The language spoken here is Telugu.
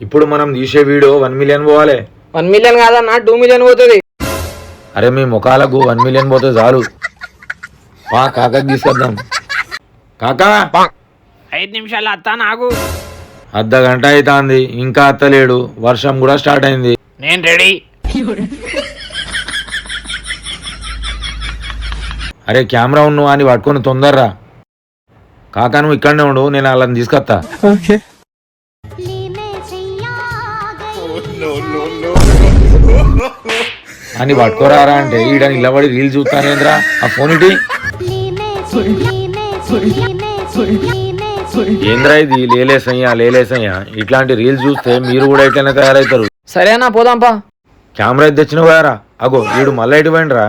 ఇప్పుడు మనం తీసే వీడియో 1 మిలియన్ పోవాలి. 1 మిలియన్ కాదన్నా 2 మిలియన్ పోతుంది. అరే మీ ముఖాలకు 1 మిలియన్ పోతే చాలు. కాకా తీసుకొద్దాం. కాకా 5 నిమిషాలు అత్తా నాకు. అర్ధ గంట అవుతుంది ఇంకా అత్తలేడు. వర్షం కూడా స్టార్ట్ అయింది. నేను రెడీ. అరే కెమెరా ఉన్నావు అని పట్టుకొని తొందరరా. కాకా నువ్వు ఇక్కడనే ఉండు, నేను వాళ్ళని తీసుకొస్తా. అని పట్టుకోరారా అంటే ఈడ నిలబడి రీల్ చూస్తానేంద్రా. ఆ ఫోన్ ఇటీ. ఏంద్రా ఇది లేలేసయ్యా ఇట్లాంటి రీల్స్ చూస్తే మీరు కూడా ఇట్లనే తయారవుతారు. సరేనా పోదాంపా. కెమెరా తెచ్చినవారా. అగో వీడు మళ్ళీ ఇటు పోయిండ్రా.